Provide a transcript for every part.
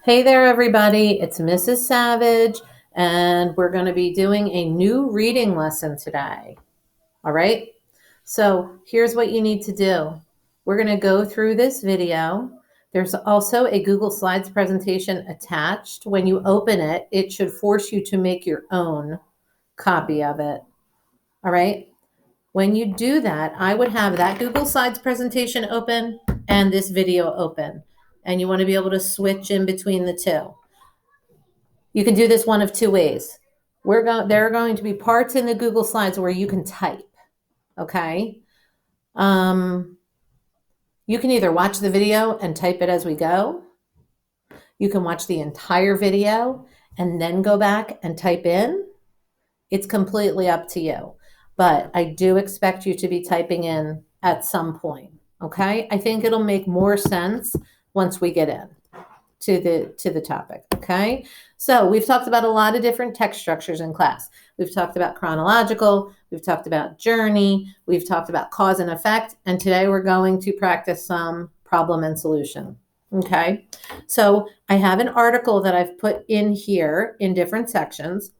Hey there, everybody. It's Mrs. Savage, and we're going to be doing a new reading lesson today. All right? So here's what you need to do. We're going to go through this video. There's also a Google Slides presentation attached. When you open it, it should force you to make your own copy of it. All right? When you do that, I would have that Google Slides presentation open and this video open. And you want to be able to switch in between the two. You can do this one of two ways. There are going to be parts in the Google Slides where you can type, okay? You can either watch the video and type it as we go. You can watch the entire video and then go back and type in. It's completely up to you. But I do expect you to be typing in at some point, okay? I think it'll make more sense once we get in to the topic, okay? So we've talked about a lot of different text structures in class. We've talked about chronological, we've talked about journey, we've talked about cause and effect, and today we're going to practice some problem and solution, okay? So I have an article that I've put in here in different sections.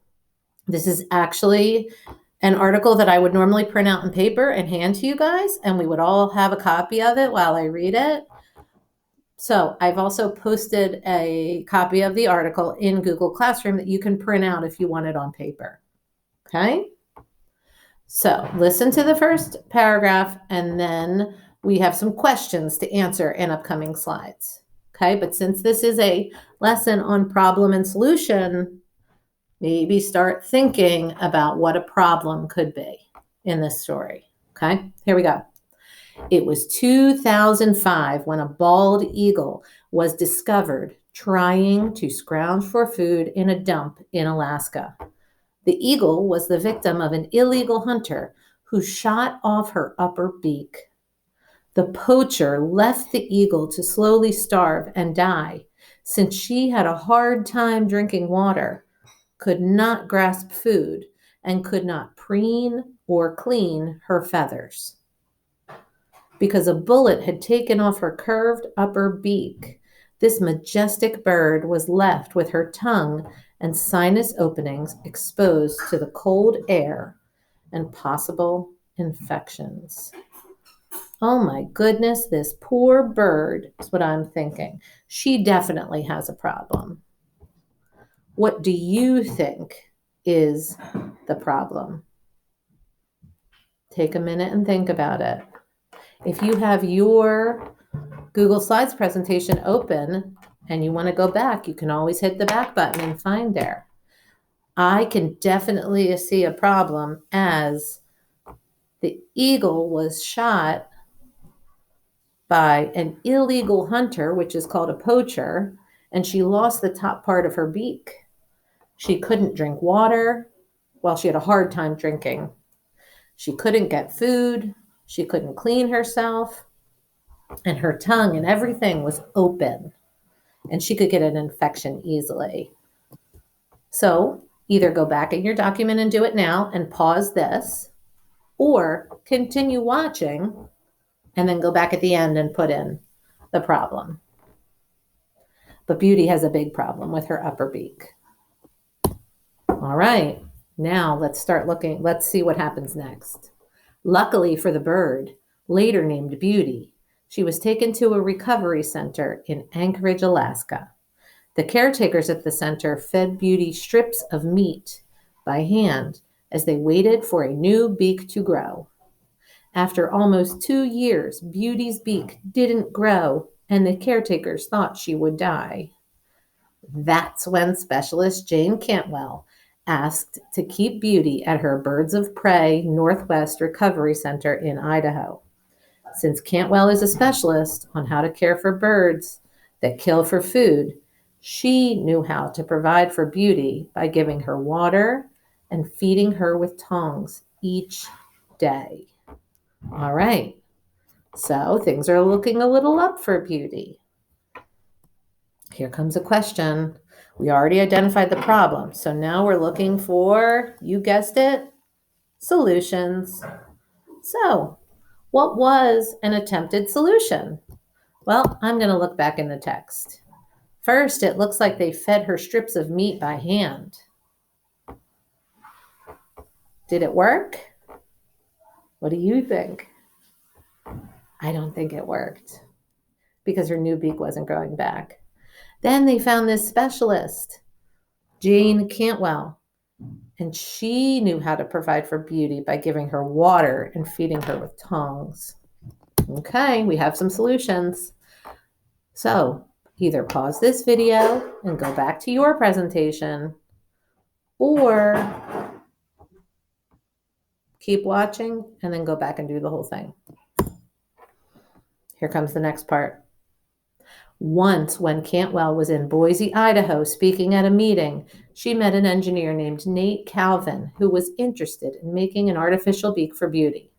This is actually an article that I would normally print out in paper and hand to you guys, and we would all have a copy of it while I read it. So I've also posted a copy of the article in Google Classroom that you can print out if you want it on paper. Okay? So listen to the first paragraph, and then we have some questions to answer in upcoming slides. Okay? But since this is a lesson on problem and solution, maybe start thinking about what a problem could be in this story. Okay? Here we go. It was 2005 when a bald eagle was discovered trying to scrounge for food in a dump in Alaska. The eagle was the victim of an illegal hunter who shot off her upper beak. The poacher left the eagle to slowly starve and die since she had a hard time drinking water, could not grasp food, and could not preen or clean her feathers. Because a bullet had taken off her curved upper beak, this majestic bird was left with her tongue and sinus openings exposed to the cold air and possible infections. Oh my goodness, this poor bird is what I'm thinking. She definitely has a problem. What do you think is the problem? Take a minute and think about it. If you have your Google Slides presentation open and you want to go back, you can always hit the back button and find there. I can definitely see a problem as the eagle was shot by an illegal hunter, which is called a poacher, and she lost the top part of her beak. She couldn't drink water. Well, she had a hard time drinking. She couldn't get food. She couldn't clean herself, and her tongue and everything was open, and she could get an infection easily. So either go back in your document and do it now and pause this, or continue watching and then go back at the end and put in the problem. But Beauty has a big problem with her upper beak. All right, now let's start looking. Let's see what happens next. Luckily for the bird, later named Beauty, she was taken to a recovery center in Anchorage, Alaska. The caretakers at the center fed Beauty strips of meat by hand as they waited for a new beak to grow. After almost 2 years, Beauty's beak didn't grow, and the caretakers thought she would die. That's when specialist Jane Cantwell asked to keep Beauty at her Birds of Prey Northwest Recovery Center in Idaho. Since Cantwell is a specialist on how to care for birds that kill for food, she knew how to provide for Beauty by giving her water and feeding her with tongs each day. All right, so things are looking a little up for Beauty. Here comes a question. We already identified the problem, so now we're looking for, you guessed it, solutions. So, what was an attempted solution? Well, I'm going to look back in the text. First, it looks like they fed her strips of meat by hand. Did it work? What do you think? I don't think it worked because her new beak wasn't growing back. Then they found this specialist, Jane Cantwell, and she knew how to provide for Beauty by giving her water and feeding her with tongs. Okay, we have some solutions. So either pause this video and go back to your presentation, or keep watching and then go back and do the whole thing. Here comes the next part. Once, when Cantwell was in Boise, Idaho, speaking at a meeting, she met an engineer named Nate Calvin, who was interested in making an artificial beak for Beauty.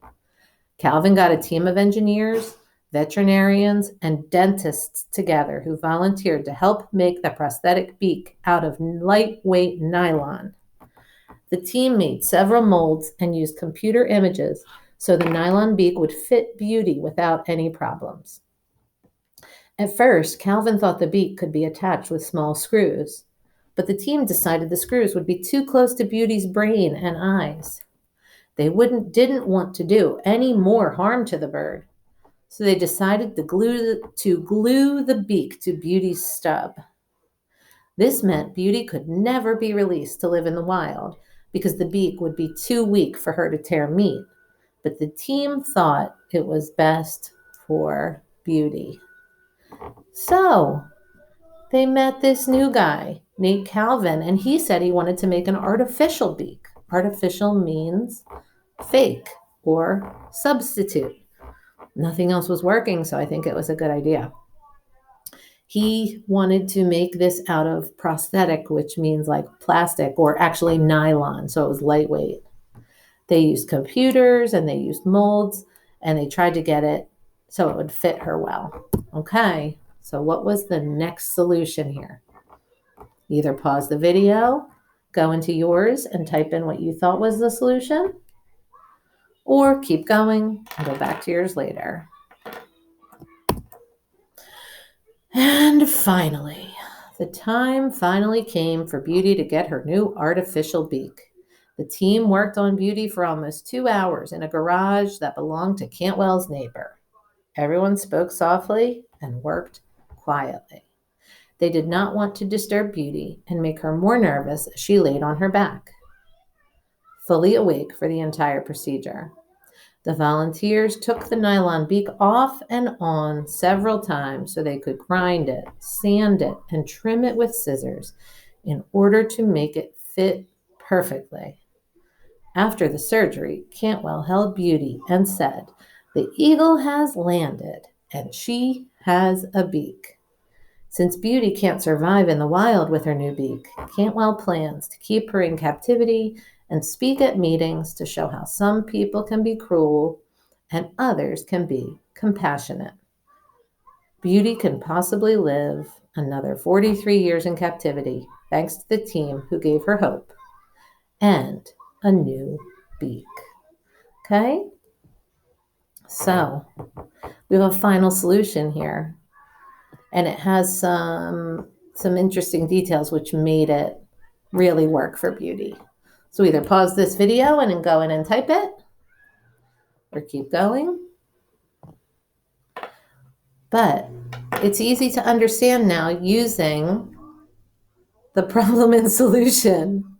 Calvin got a team of engineers, veterinarians, and dentists together who volunteered to help make the prosthetic beak out of lightweight nylon. The team made several molds and used computer images so the nylon beak would fit Beauty without any problems. At first, Calvin thought the beak could be attached with small screws, but the team decided the screws would be too close to Beauty's brain and eyes. They didn't want to do any more harm to the bird, so they decided to glue the beak to Beauty's stub. This meant Beauty could never be released to live in the wild because the beak would be too weak for her to tear meat, but the team thought it was best for Beauty. So they met this new guy, Nate Calvin, and he said he wanted to make an artificial beak. Artificial means fake or substitute. Nothing else was working, so I think it was a good idea. He wanted to make this out of prosthetic, which means like plastic or actually nylon, so it was lightweight. They used computers and they used molds and they tried to get it so it would fit her well. Okay, so what was the next solution here? Either pause the video, go into yours and type in what you thought was the solution, or keep going and go back to yours later. And finally, the time finally came for Beauty to get her new artificial beak. The team worked on Beauty for almost 2 hours in a garage that belonged to Cantwell's neighbor. Everyone spoke softly and worked quietly. They did not want to disturb Beauty and make her more nervous as she laid on her back, fully awake for the entire procedure. The volunteers took the nylon beak off and on several times so they could grind it, sand it, and trim it with scissors in order to make it fit perfectly. After the surgery, Cantwell held Beauty and said, "The eagle has landed, and she has a beak." Since Beauty can't survive in the wild with her new beak, Cantwell plans to keep her in captivity and speak at meetings to show how some people can be cruel and others can be compassionate. Beauty can possibly live another 43 years in captivity thanks to the team who gave her hope and a new beak. Okay? So we have a final solution here, and it has some interesting details which made it really work for Beauty. So either pause this video and then go in and type it, or keep going. But it's easy to understand now using the problem and solution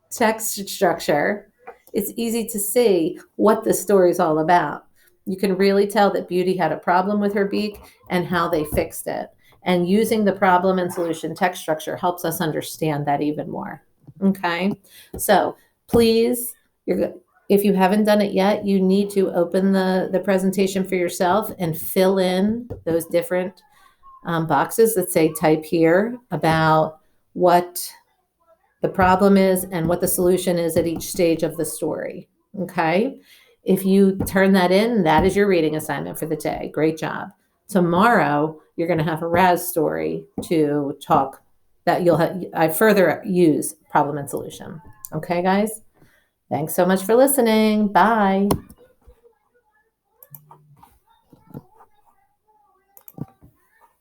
text structure. It's easy to see what the story is all about. You can really tell that Beauty had a problem with her beak and how they fixed it. And using the problem and solution text structure helps us understand that even more. Okay, so please, if you haven't done it yet, you need to open the presentation for yourself and fill in those different boxes that say type here about what the problem is and what the solution is at each stage of the story. Okay, if you turn that in, that is your reading assignment for the day. Great job. Tomorrow, you're going to have a Raz story to talk that I further use problem and solution. Okay, guys? Thanks so much for listening. Bye.